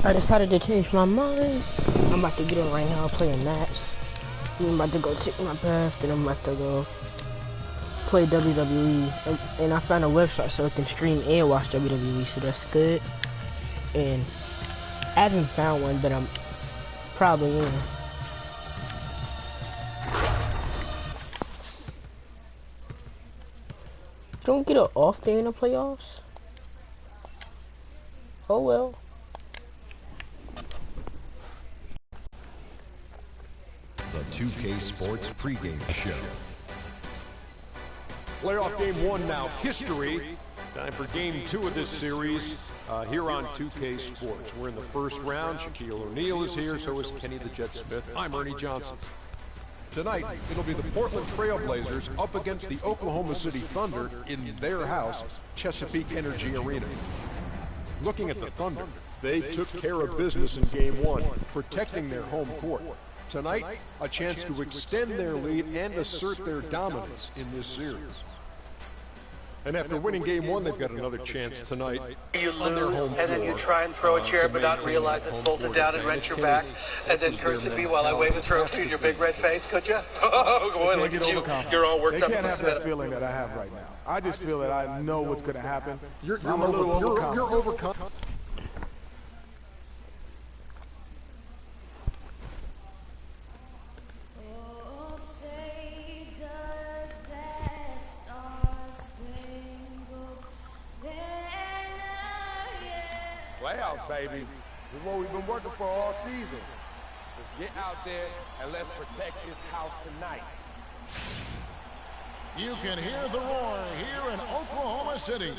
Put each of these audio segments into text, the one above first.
I decided to change my mind. I'm about to get in right now, playing Nats. I'm about to go take my bath, then I'm about to go play WWE. And I found a website so I can stream and watch WWE, so that's good. And I haven't found one, but I'm probably in. Don't get an off day in the playoffs. Oh well. The 2K Sports pregame show. Playoff game 1 now, history. Time for game 2 of this series here on 2K Sports. We're in the first round. Shaquille O'Neal is here, so is Kenny the Jet Smith. I'm Ernie Johnson. Tonight, it'll be the Portland Trail Blazers up against the Oklahoma City Thunder in their house, Chesapeake Energy Arena. Looking at the Thunder, they took care of business in game 1, protecting their home court. Tonight, a chance to extend their lead and assert their dominance in this series. And after winning game 1, they've got another chance tonight you on their home lose, and then you try and throw a chair but not realize it's bolted down and rent your back, and then curse at me while I wave the trophy in your big red face, could you? Oh, boy, look at you. You're all worked up. They can't have that feeling that I have right now. I just feel that I know what's going to happen. I'm a little overconfident. You're overconfident. Playoffs, baby. This is what we've been working for all season. Let's get out there and let's protect this house tonight. You can hear the roar here in Oklahoma City.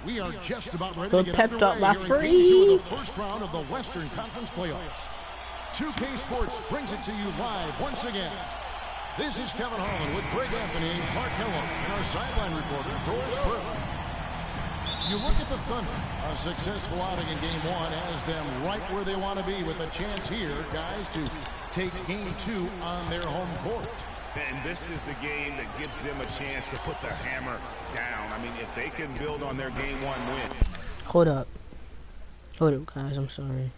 We are just about ready Good to get pep talk underway by here in game 2 of Free. the first round of the Western Conference Playoffs. 2K Sports brings it to you live once again. This is Kevin Harlan with Greg Anthony and Clark Kellogg and our sideline reporter, Doris Burke. You look at the Thunder, a successful outing in game 1 has them right where they want to be with a chance here, guys, to take game 2 on their home court. And this is the game that gives them a chance to put the hammer down. I mean, if they can build on their game 1 win. Hold up. Hold up, guys. I'm sorry.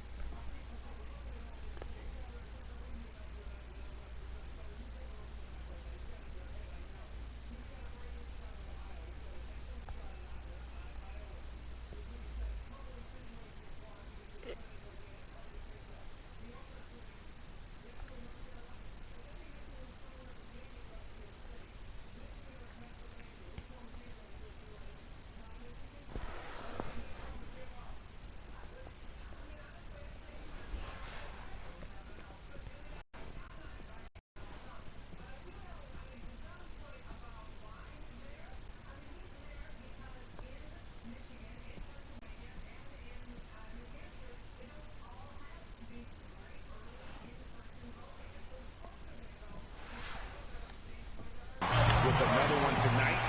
With another one tonight,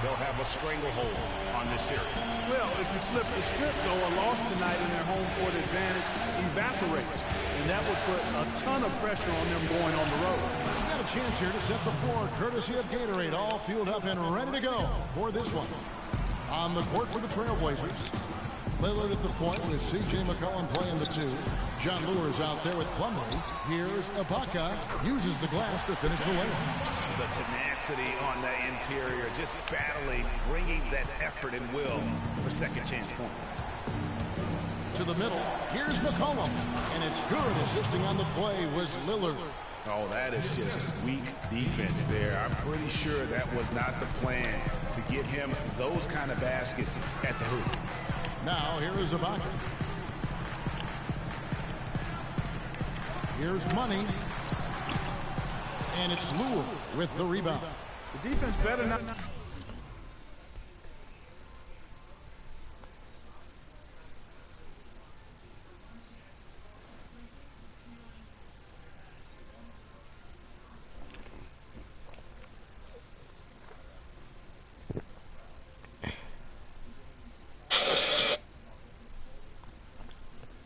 they'll have a stranglehold on this series. Well, if you flip the script, though, a loss tonight in their home court advantage evaporates. And that would put a ton of pressure on them going on the road. We've got a chance here to set the floor, courtesy of Gatorade, all fueled up and ready to go for this one. On the court for the Trailblazers, Lillard at the point with C.J. McCollum playing the 2. John Lewis out there with Plumlee. Here's Ibaka, uses the glass to finish the layup. The tenacity on the interior, just battling, bringing that effort and will for second chance points. To the middle, here's McCollum, and it's good. Assisting on the play was Lillard. Oh, that is just weak defense there. I'm pretty sure that was not the plan to get him those kind of baskets at the hoop. Now, here is Ibaka. Here's Money. And it's Lure with the rebound. The defense better not...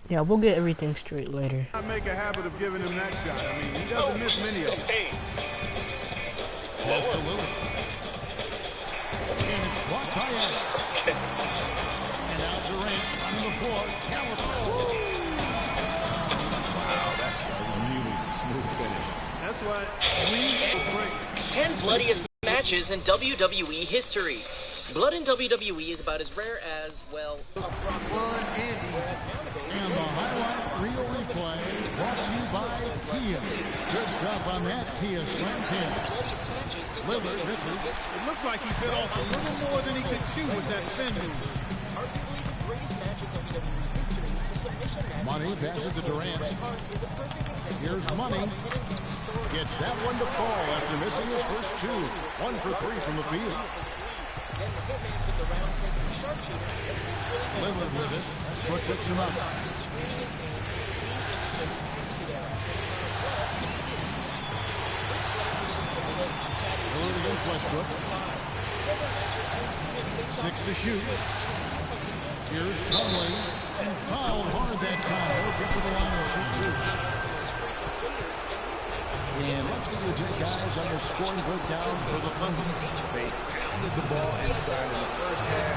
Yeah, we'll get everything straight later. Not make a habit of giving him that shot. I mean, he doesn't miss many of them. Pass to Lillard. And it's blocked by Adams. And now Durant running the floor. California. group finish. That's why we will break. 10 bloodiest matches in WWE history. Blood in WWE is about as rare as, well, And the highlight reel replay brought to you by Kia. Good stuff on that Kia Slam 10. Lillard misses. It looks like he bit off a little more than he could chew with that spin move. Money passes to Durant. Here's Money. Gets that one to fall after missing his first two. 1 for 3 from the field. Lillard with it. Westbrook picks him up. Lillard against Westbrook. 6 to shoot. Here's Plumlee, and fouled hard that time. They'll get to the line and shoot two. And let's get to the guys on the scoring breakdown for the Thunder. They pounded the ball inside in the first half,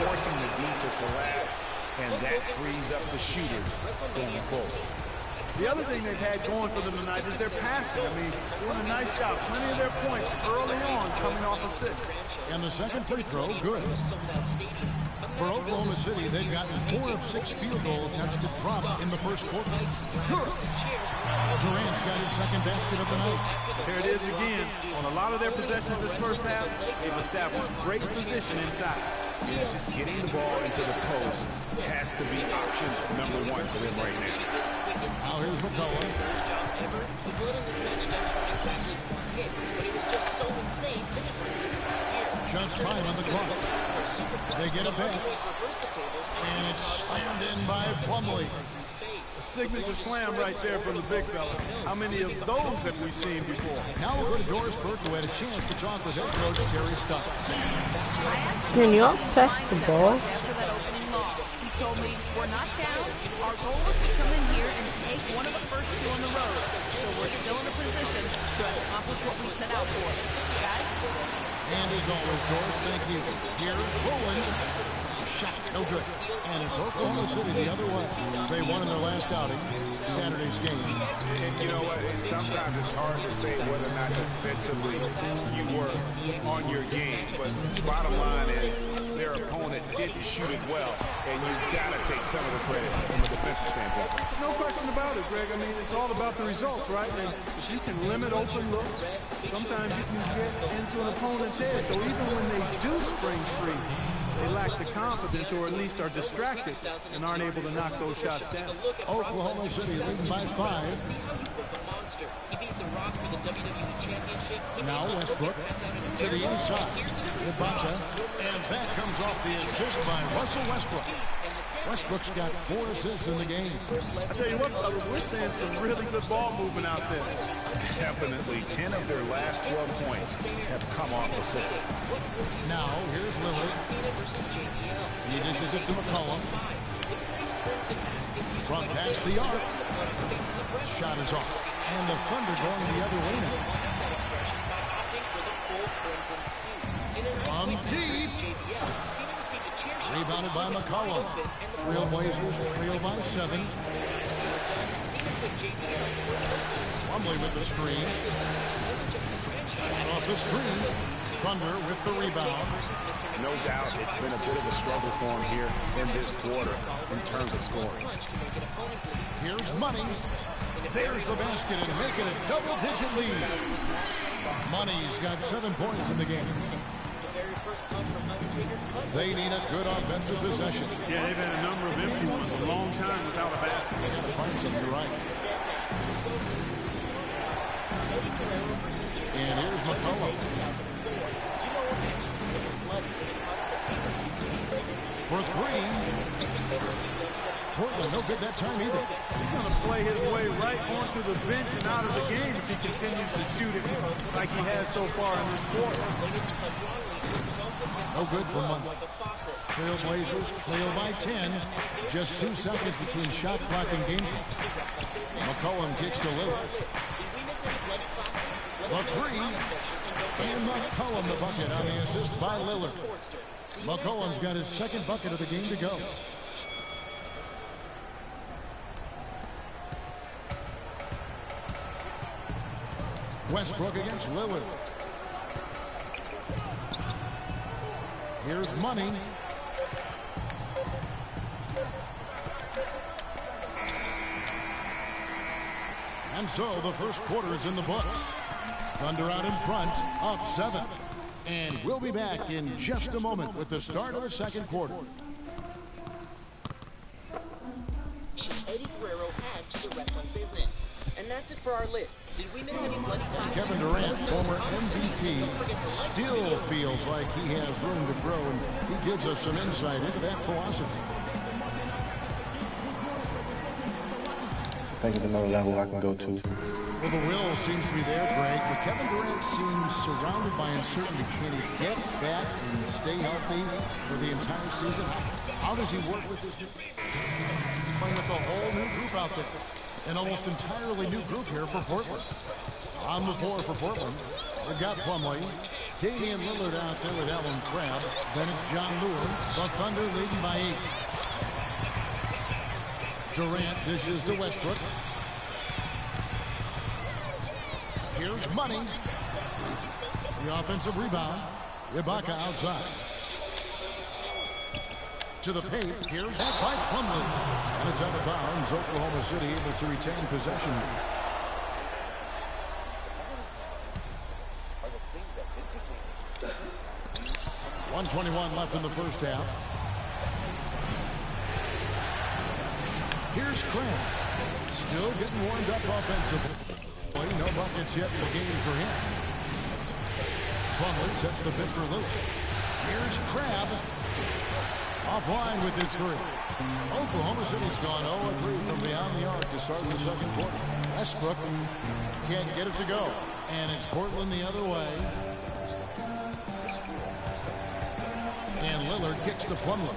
forcing the D to collapse, and that frees up the shooters going forward. The other thing they've had going for them tonight is their passing. I mean, doing a nice job. Plenty of their points early on coming off assists. And the second free throw, good. For Oklahoma City, they've gotten 4 of 6 field goal attempts to drop in the first quarter. Good. Durant's got his second basket of the night. Here it is again. On a lot of their possessions this first half, they've established great position inside. Yeah, just getting the ball into the post has to be option number 1 for them right now. Now here's McCollum. Just 5 on the clock. They get a bet. And it's slammed in by Plumlee. A signature slam right there from the big fella. How many of those have we seen before? Now we'll go to Doris Burke, who had a chance to talk with head coach Terry Stotts. Can you all pass the ball? After that opening loss, he told me, we're not down. Our goal is to come in here and take one of the first 2 on the road. So we're still in a position to accomplish what we set out for. Guys? And as always, Doris, thank you. Here's Rowland. Shot, no good. And it's Oklahoma City the other way. They won in their last outing, Saturday's game. And you know what? Sometimes it's hard to say whether or not defensively you were on your game. But bottom line is their opponent didn't shoot it well. And you've got to take some of the credit from a defensive standpoint. No question about it, Greg. I mean, it's all about the results, right? And if you can limit open looks, sometimes you can get into an opponent's head. So even when they do spring free, they lack the confidence or at least are distracted and aren't able to knock those shots down. Oklahoma City leading by 5. Now Westbrook to the inside. Ibaka, and that comes off the assist by Russell Westbrook. Westbrook's got 4 assists in the game. I tell you what, fellas, we're seeing some really good ball movement out there. Definitely 10 of their last 12 points have come off assists. Now here's Lillard. He dishes it to McCollum. From past the arc. Shot is off. And the Thunder going the other way now. From deep. Rebounded by McCollum. Trailblazers trail by 7. Plumlee with the screen. Shot off the screen. Thunder with the rebound. No doubt it's been a bit of a struggle for him here in this quarter in terms of scoring. Here's Money. There's the basket and making it double-digit lead. Money's got 7 points in the game. They need a good offensive possession. Yeah, they've had a number of empty ones a long time without a basket. They got to find something. You're right. And here's McCollum. For 3. Portland, no good that time either. He's going to play his way right onto the bench and out of the game if he continues to shoot it like he has so far in this quarter. No good for Money. Trailblazers trail by 10. Just 2 seconds between shot clock and game clock. McCollum kicks to Lillard. The 3. And McCollum the bucket on the assist by Lillard. McCollum's got his second bucket of the game to go. Westbrook against Lillard. Here's Money. And so the first quarter is in the books. Thunder out in front, up 7. And we'll be back in just a moment with the start of the second quarter. Eddie Guerrero had to the wrestling business. And that's it for our list. Did we miss any bloody times? Kevin Durant, former MVP, still feels like he has room to grow, and he gives us some insight into that philosophy. I think it's another level I can go to. Well, the will seems to be there, Greg, but Kevin Durant seems surrounded by uncertainty. Can he get back and stay healthy for the entire season? How does he work with this new playing with a whole new group out there? An almost entirely new group here for Portland. On the floor for Portland, they've got Plumlee, Damian Lillard out there with Allen Crabbe. Then it's John Lewis. The Thunder leading by 8. Durant dishes to Westbrook. Here's Money. The offensive rebound. Ibaka outside. To the paint. Here's that by Plumlee. And it's out of bounds. Oklahoma City able to retain possession. 1:21 left in the first half. Here's Crabbe. Still getting warmed up offensively. No buckets yet in the game for him. Plumlee sets the pick for Lillard. Here's Crabbe. Offline with his 3. Oklahoma City's gone 0-3 from beyond the arc to start the second quarter. Westbrook can't get it to go. And it's Portland the other way. And Lillard kicks to Plumlee.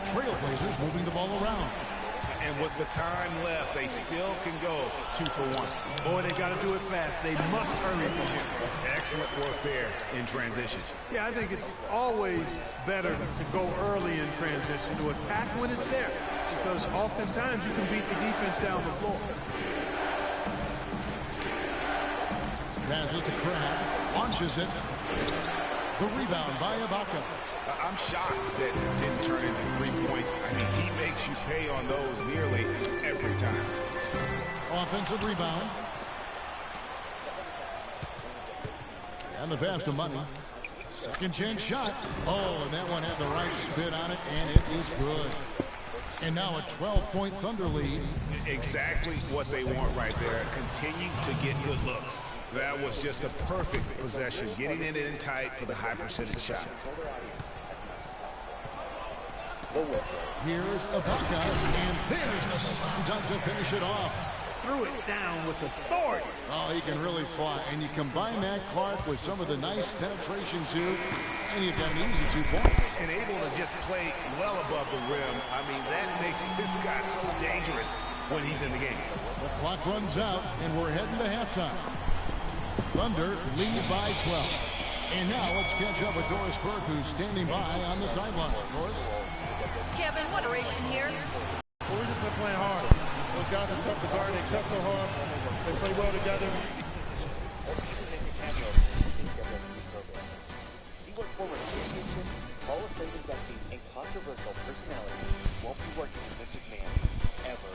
Trailblazers moving the ball around. And with the time left, they still can go 2 for 1. Boy, they got to do it fast. They must hurry from here. Excellent work there in transition. Yeah, I think it's always better to go early in transition, to attack when it's there, because oftentimes you can beat the defense down the floor. Passes to Crabbe, launches it. The rebound by Ibaka. I'm shocked that it didn't turn into 3 points. I mean, he makes you pay on those nearly every time. Offensive rebound. And the pass to Money. Second chance shot. Oh, and that one had the right spin on it, and it is good. And now a 12-point Thunder lead. Exactly what they want right there. Continue to get good looks. That was just a perfect possession, getting it in tight for the high percentage shot. Here's Ibaka, and there's the slam dunk to finish it off. Threw it down with authority. Oh, he can really fly. And you combine that, Clark, with some of the nice penetration, too, and you've got an easy 2 points. And able to just play well above the rim. I mean, that makes this guy so dangerous when he's in the game. The clock runs out, and we're heading to halftime. Thunder lead by 12. And now let's catch up with Doris Burke, who's standing by on the sideline. Doris? Kevin, what duration here? Well, we've just been playing hard. Those guys are tough to guard. They cut so hard. They play well together. See what former championship, Hall of Fame inductees, and controversial personalities won't be working with Vince McMahon ever.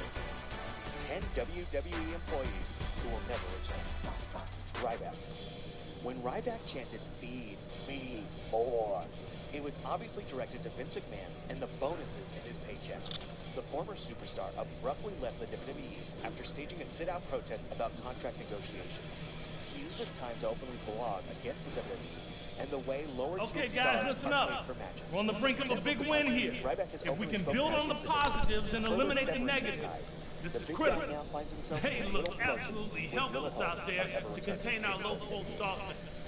10 WWE employees who will never return. Ryback. When Ryback chanted, "Feed me more," it was obviously directed to Vince McMahon and the bonuses in his paycheck. The former superstar abruptly left the WWE after staging a sit-out protest about contract negotiations. He used this time to openly blog against the WWE and the way lower Okay, guys, listen up. We're on the brink of a big win here. If we can build on the positives and eliminate the negatives, this is critical. They look absolutely helpless out there to contain our low-post offense.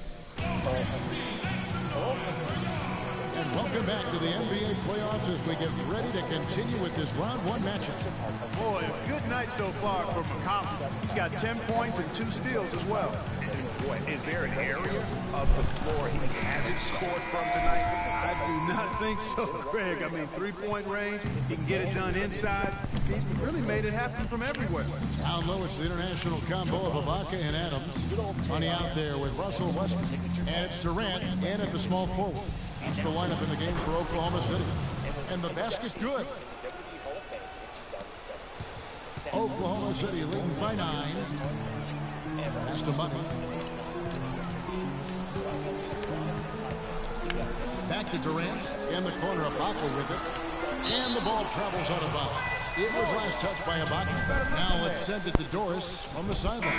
And welcome back to the NBA playoffs as we get ready to continue with this round 1 matchup. Boy, a good night so far for McCollum. He's got 10 points and 2 steals as well. And boy, is there an area of the floor he hasn't scored from tonight? I do not think so, Greg. I mean, three-point range, he can get it done inside. He's really made it happen from everywhere. Down low, it's the international combo of Ibaka and Adams. Money out there with Russell Westbrook. And it's Durant in at the small forward. That's the lineup in the game for Oklahoma City. And the basket good. Oklahoma City leading by 9. Pass to Money. Back to Durant. In the corner, Ibaka with it. And the ball travels out of bounds. It was last touched by Ibaka. Now let's send it to Doris from the sideline.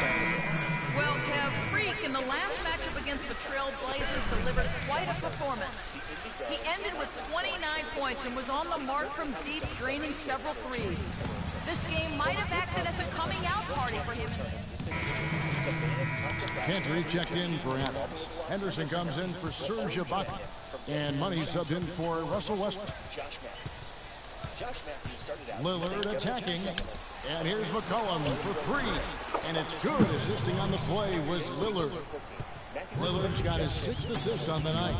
Well, Kev, Freak in the last matchup against the Trail Blazers delivered quite a performance. He ended with 29 points and was on the mark from deep, draining several threes. This game might have acted as a coming-out party for him. Cantor checked in for Adams. Henderson comes in for Serge Ibaka. And Money subbed in for Russell Westbrook. Lillard attacking. And here's McCollum for 3. And it's good. Assisting on the play was Lillard. Lillard's got his 6th assist on the night.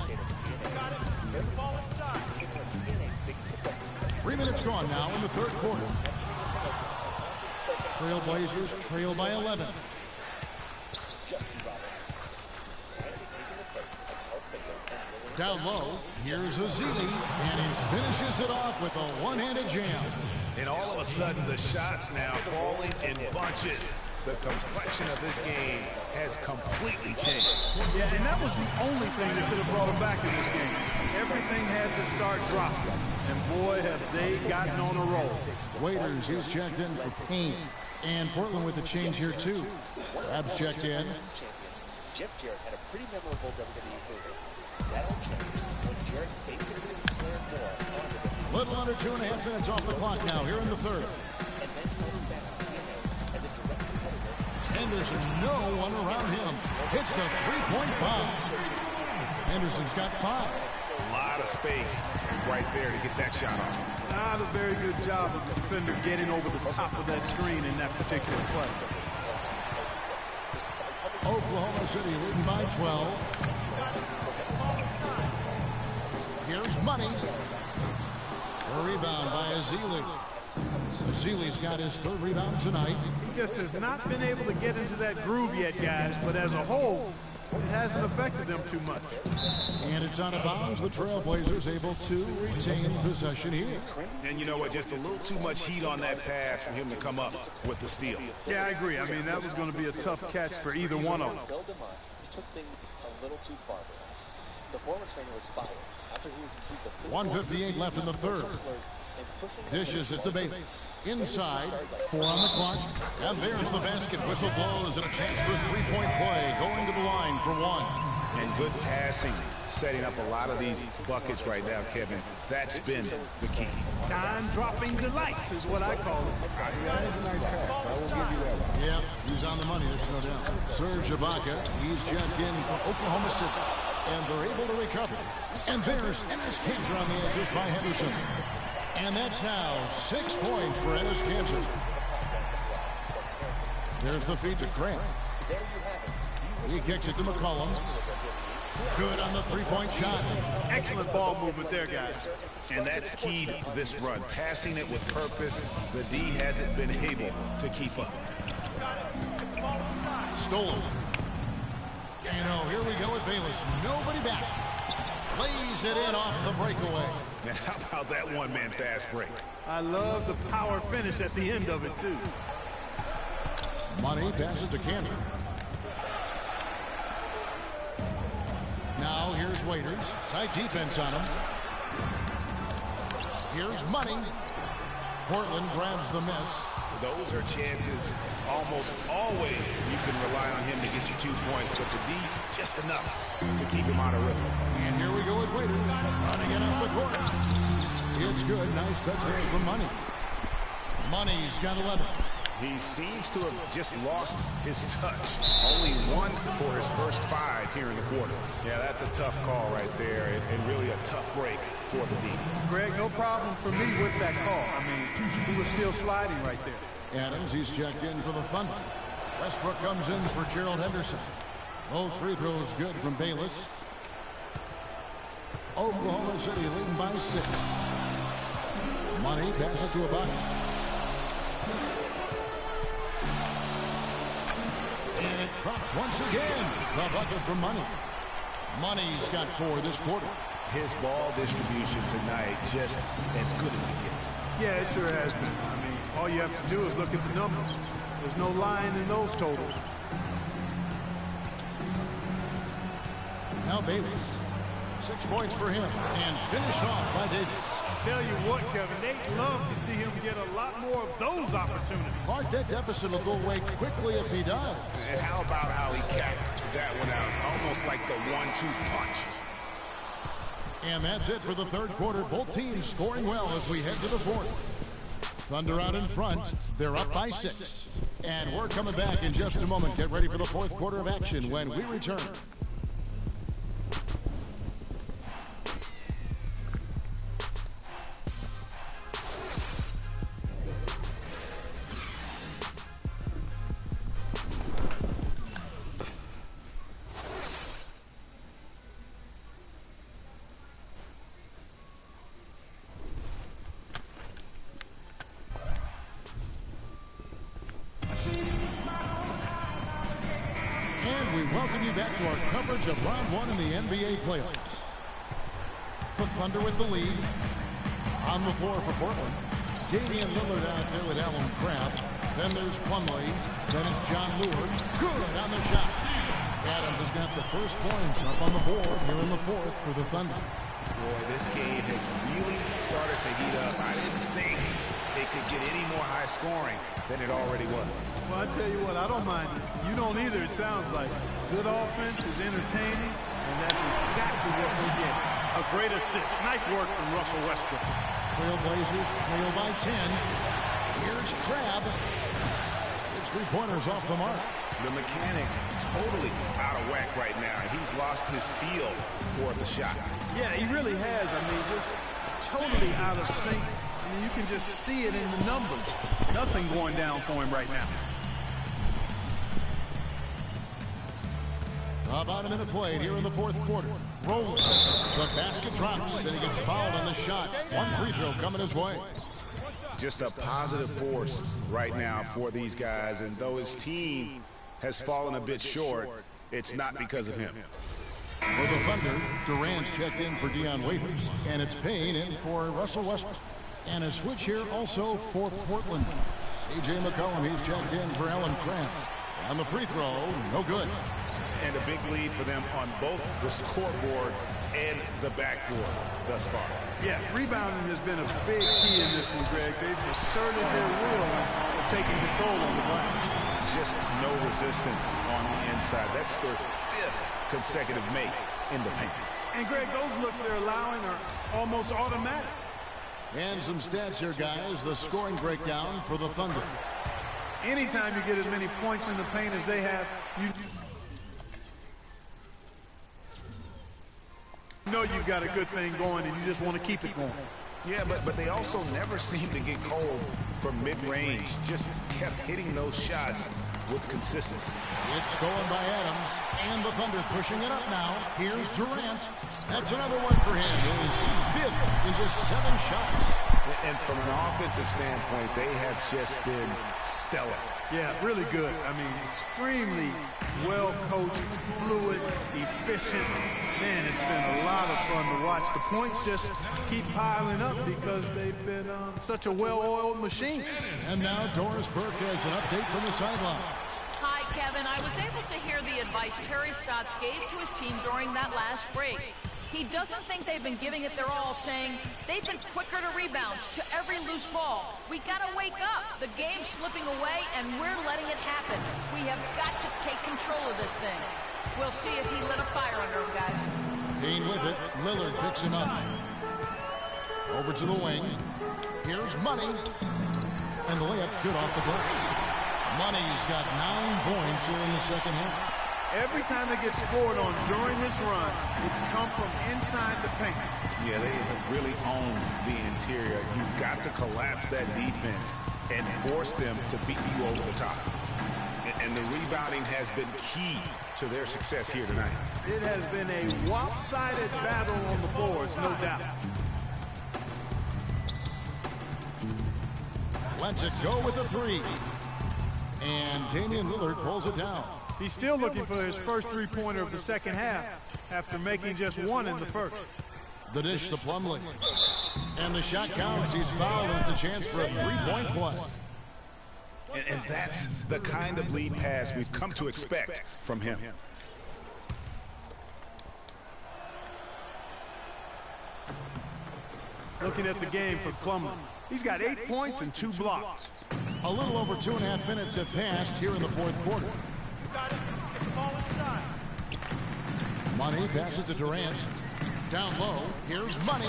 3 minutes gone now in the third quarter. Trailblazers trail by 11. Down low, here's Ezeli, and he finishes it off with a one-handed jam. And all of a sudden, the shots now falling in bunches. The complexion of this game has completely changed. Yeah, and that was the only thing that could have brought him back in this game. Everything had to start dropping. And boy, have they gotten on a roll. Waiters, he's checked in for Payne. And Portland with a change here, too. Rabs checked in. Jeff Jarrett had a pretty memorable WWE career. That all changed when Jarrett basically declared war. Little under 2.5 minutes off the clock now, here in the third. Henderson, no one around him. Hits the three-point bomb. Henderson's got 5. A lot of space right there to get that shot off. Not a very good job of the defender getting over the top of that screen in that particular play. Oklahoma City leading by 12. Here's Money. A rebound by Ezeli. Ezeli's got his 3rd rebound tonight. He just has not been able to get into that groove yet, guys, but as a whole, it hasn't affected them too much. And it's out of bounds. The Trailblazers able to retain possession here. And you know what? Just a little too much heat on that pass for him to come up with the steal. Yeah, I agree. I mean, that was going to be a tough catch for either one of them. He took things a little too far for us. The former trainer was fired after he was accused of 1:58 left in the third. Dishes it to Bailey. Inside, 4 on the clock. And there's the basket. Whistle blows and a chance for a three-point play. Going to the line for 1. And good passing, setting up a lot of these buckets right now, Kevin. That's been the key. Time-dropping delights is what I call it. That is a nice pass. I will give you that one. Yeah, he's on the money, that's no doubt. Serge Ibaka, he's checked in for Oklahoma City. And they're able to recover. And there's Enes Kanter on the assist by Henderson. And that's now 6 points for Enes Kanter. There's the feed to Grant. He kicks it to McCollum. Good on the three-point shot. Excellent ball movement there, guys. And that's key to this run. Passing it with purpose. The D hasn't been able to keep up. Stolen. Here we go with Bayless. Nobody back. Plays it in off the breakaway. And how about that one-man fast break? I love the power finish at the end of it, too. Money passes to Cantor. Now here's Waiters. Tight defense on him. Here's Money. Portland grabs the miss. Those are chances almost always you can rely on him to get you 2 points, but the D just enough to keep him out of rhythm. And here we go with Waiters. Running it up the court. It's good. Nice touch there from Money. Money's got 11. He seems to have just lost his touch. Only 1 for his first 5 here in the quarter. Yeah, that's a tough call right there, and really a tough break for the D. Greg, no problem for me with that call. I mean, he was still sliding right there. Adams, he's checked in for the Thunder. Westbrook comes in for Gerald Henderson. Both free throws good from Bayless. Oklahoma City leading by 6. Money passes to a bucket. And it drops once again. The bucket from Money. Money's got 4 this quarter. His ball distribution tonight just as good as it gets. Yeah, it sure has been. I mean, all you have to do is look at the numbers. There's no lying in those totals. Now Bayless. 6 points for him. And finished off by Davis. Tell you what, Kevin, they'd love to see him get a lot more of those opportunities. Clark, that deficit will go away quickly if he does. And how about how he capped that one out? Almost like the 1-2 punch. And that's it for the third quarter. Both teams scoring well as we head to the fourth. Thunder out in front. They're up by 6. And we're coming back in just a moment. Get ready for the fourth quarter of action when we return. Of round 1 in the NBA playoffs. The Thunder with the lead. On the floor for Portland. Damian Lillard out there with Alan Crabb. Then there's Plumlee. Then it's John Lewis. Good on the shot. Adams has got the first points up on the board here in the fourth for the Thunder. Boy, this game has really started to heat up. I didn't think it could get any more high scoring than it already was. Well, I tell you what, I don't mind it. You don't either, it sounds like. Good offense is entertaining, and that's exactly what we get. A great assist. Nice work from Russell Westbrook. Trailblazers trail by 10. Here's Crabb. His 3-pointers off the mark. The mechanics totally out of whack right now. He's lost his feel for the shot. Yeah, he really has. I mean, just totally out of sync. I mean, you can just see it in the numbers. Nothing going down for him right now. About a minute played here in the fourth quarter. Rolling. The basket drops, and he gets fouled on the shot. 1 free throw coming his way. Just a positive force right now for these guys, and though his team has fallen a bit short, it's not because of him. For the Thunder, Durant's checked in for Dion Waiters, and it's Payne in for Russell Westbrook. And a switch here also for Portland. C.J. McCollum, he's checked in for Alan Crabb. On the free throw, no good. And a big lead for them on both the scoreboard and the backboard thus far. Yeah, rebounding has been a big key in this one, Greg. They've asserted their will of taking control on the glass. Just no resistance on the inside. That's their 5th consecutive make in the paint. And, Greg, those looks they're allowing are almost automatic. And some stats here, guys. The scoring breakdown for the Thunder. Anytime you get as many points in the paint as they have, you know you've got a good thing going and you just want to keep it going. Yeah, but they also never seem to get cold from mid-range. Just kept hitting those shots with consistency. It's stolen by Adams, and the Thunder pushing it up now. Here's Durant. That's another one for him. His 5th in just 7 shots. And from an offensive standpoint, they have just been stellar. Yeah, really good. I mean, extremely well-coached, fluid, efficient. Man, it's been a lot of fun to watch. The points just keep piling up because they've been such a well-oiled machine. And now Doris Burke has an update from the sidelines. Hi, Kevin. I was able to hear the advice Terry Stotts gave to his team during that last break. He doesn't think they've been giving it their all, saying they've been quicker to rebounds, to every loose ball. We got to wake up. The game's slipping away, and we're letting it happen. We have got to take control of this thing. We'll see if he lit a fire under him, guys. Payne with it. Lillard picks him up. Over to the wing. Here's Money. And the layup's good off the glass. Money's got 9 points here in the second half. Every time they get scored on during this run, it's come from inside the paint. Yeah, they have really owned the interior. You've got to collapse that defense and force them to beat you over the top. And the rebounding has been key to their success here tonight. It has been a lopsided battle on the boards, no doubt. Lets it go with the three. And Damian Lillard pulls it down. He's still looking for his first three-pointer of the second half after making just one in the first. The dish to Plumlee. And the shot counts. He's fouled, and it's a chance for a three-point play. And that's the kind of lead pass we've come to expect from him. Looking at the game for Plumlee. He's got 8 points and 2 blocks. A little over 2.5 minutes have passed here in the fourth quarter. Got it. Get the ball inside. Money passes to Durant. Down low. Here's Money.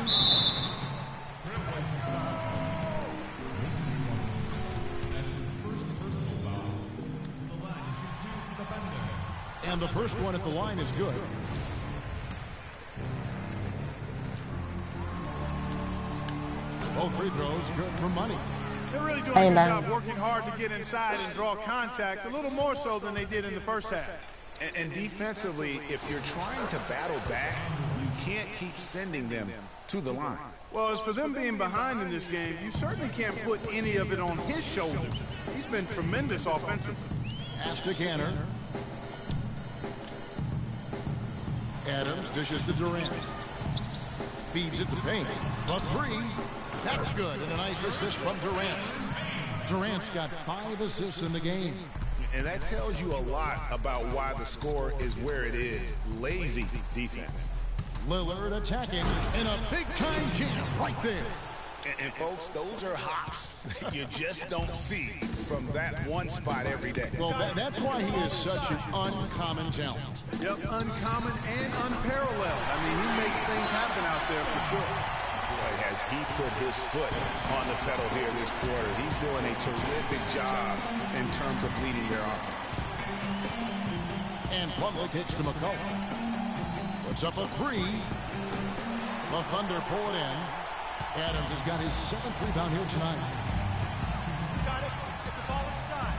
And the first one at the line is good. Both free throws good for Money. They're really doing a good job working hard to get inside and draw contact, a little more so than they did in the first half. And defensively, if you're trying to battle back, you can't keep sending them to the line. Well, as for them being behind in this game, you certainly can't put any of it on his shoulders. He's been tremendous offensively. Pass to Canner. Adams dishes to Durant. Feeds it to Payne. The three. That's good. And a nice assist from Durant. Durant's got 5 assists in the game. And that tells you a lot about why the score is where it is. Lazy defense. Lillard attacking in a big-time jam right there. And folks, those are hops you just don't see from that one spot every day. Well, that's why he is such an uncommon talent. Yep, uncommon and unparalleled. I mean, he makes things happen out there for sure. Boy, has he put his foot on the pedal here this quarter. He's doing a terrific job in terms of leading their offense. And Plumlee kicks to McCullough. Puts up a three. The Thunder pull it in. Adams has got his 7th rebound here tonight. Got it. Get the ball inside.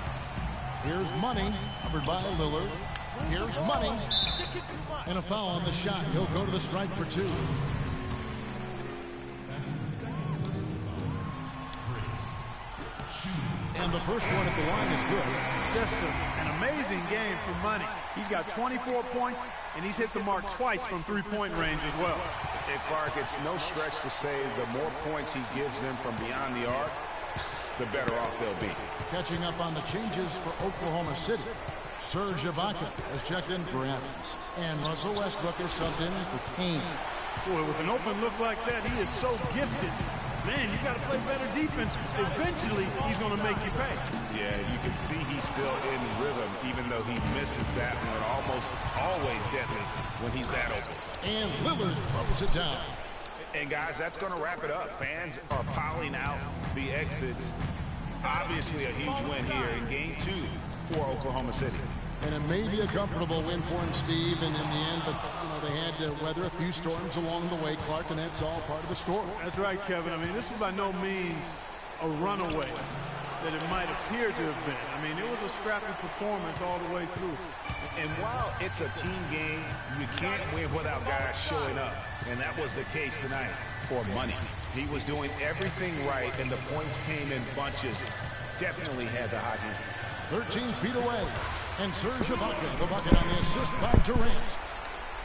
Here's Money, covered by Lillard. Here's Money. And a foul on the shot. He'll go to the strike for 2. And the first one at the line is good. Just an amazing game for Money. He's got 24 points, and he's hit the mark twice from three-point range as well. Hey, Clark, it's no stretch to say the more points he gives them from beyond the arc, the better off they'll be. Catching up on the changes for Oklahoma City. Serge Ibaka has checked in for Adams. And Russell Westbrook is subbed in for Payne. Boy, with an open look like that, he is so gifted. Man, you got to play better defense. Eventually, he's going to make you pay. Yeah, you can see he's still in rhythm, even though he misses that one. Almost always deadly when he's that open. And Lillard throws it down. And guys, that's going to wrap it up. Fans are piling out the exits. Obviously a huge win here in Game 2 for Oklahoma City. And it may be a comfortable win for him, Steve, and in the end, but they had to weather a few storms along the way, Clark, and that's all part of the story. That's right, Kevin. I mean, this is by no means a runaway that it might appear to have been. I mean, it was a scrappy performance all the way through. And while it's a team game, you can't win without guys showing up. And that was the case tonight for Money. He was doing everything right, and the points came in bunches. Definitely had the hot hand. 13 feet away. And Serge Ibaka, the bucket on the assist by Durant.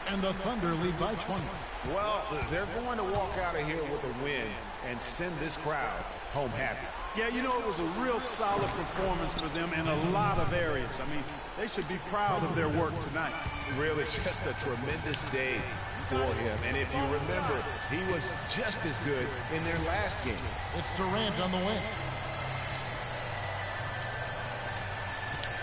And the Thunder lead by 20. Well, they're going to walk out of here with a win and send this crowd home happy. Yeah, you know, it was a real solid performance for them in a lot of areas. I mean, they should be proud of their work tonight. Really, just a tremendous day for him. And if you remember, he was just as good in their last game. It's Durant on the wing.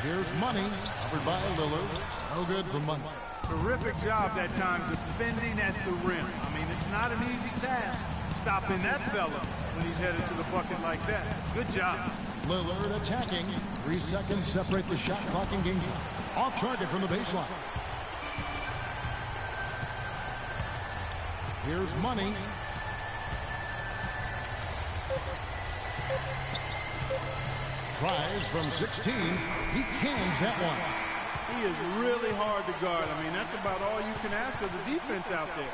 Here's Money, covered by Lillard. No good for Money. Terrific job that time defending at the rim. I mean, it's not an easy task stopping that fella when he's headed to the bucket like that. Good job. Lillard attacking. 3 seconds separate the shot clock and game clock. Off target from the baseline. Here's Money. Tries from 16. He cans that one. He is really hard to guard. I mean, that's about all you can ask of the defense out there.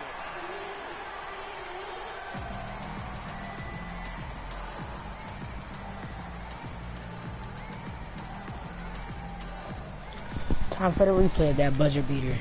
Time for the replay of that buzzer beater.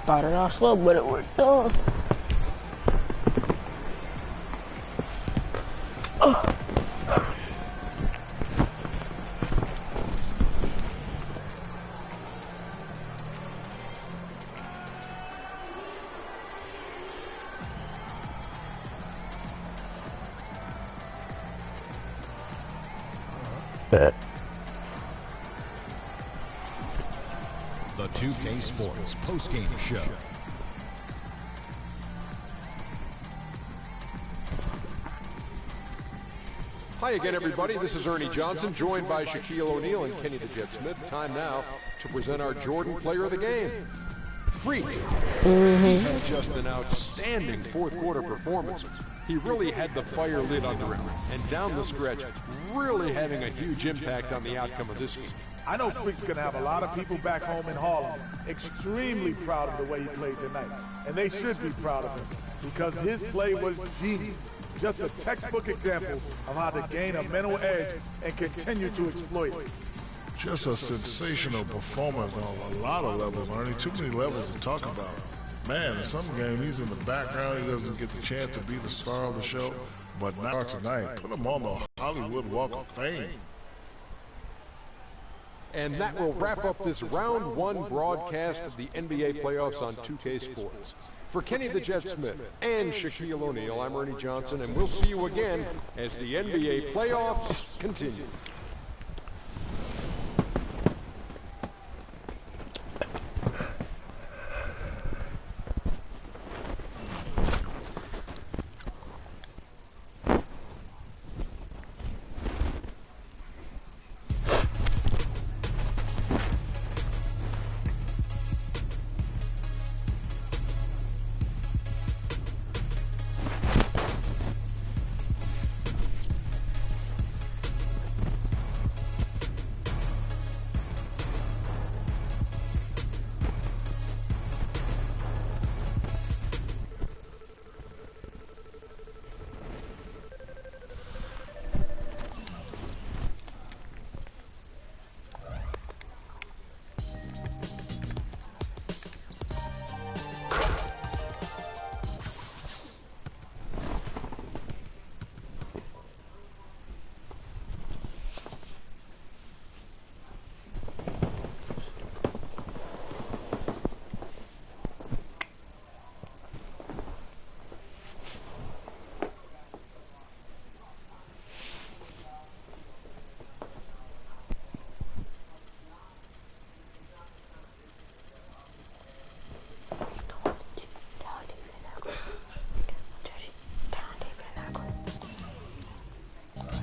Started off slow, but it worked out. Oh. The 2K Sports postgame show. Hi again, everybody. This is Ernie Johnson, joined by Shaquille O'Neal and Kenny the Jet Smith. Time now to present our Jordan Player of the Game. Freak. He had just an outstanding fourth quarter performance. He really had the fire lit under him, and down the stretch, really having a huge impact on the outcome of this game. I know Freak's going to have a lot of people back home in Harlem extremely proud of the way he played tonight. And they should be proud of him because his play was genius. Just a textbook example of how to gain a mental edge and continue to exploit it. Just a sensational performance on a lot of levels, Ernie. Too many levels to talk about. Man, in some game, he's in the background. He doesn't get the chance to be the star of the show. But now tonight, put him on the Hollywood Walk of Fame. And that will wrap up this round one broadcast of the NBA playoffs on 2K Sports. For Kenny the Jet Smith and Shaquille O'Neal, I'm Ernie Johnson, and we'll see you again as the NBA playoffs continue.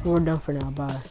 We're done for now. Bye.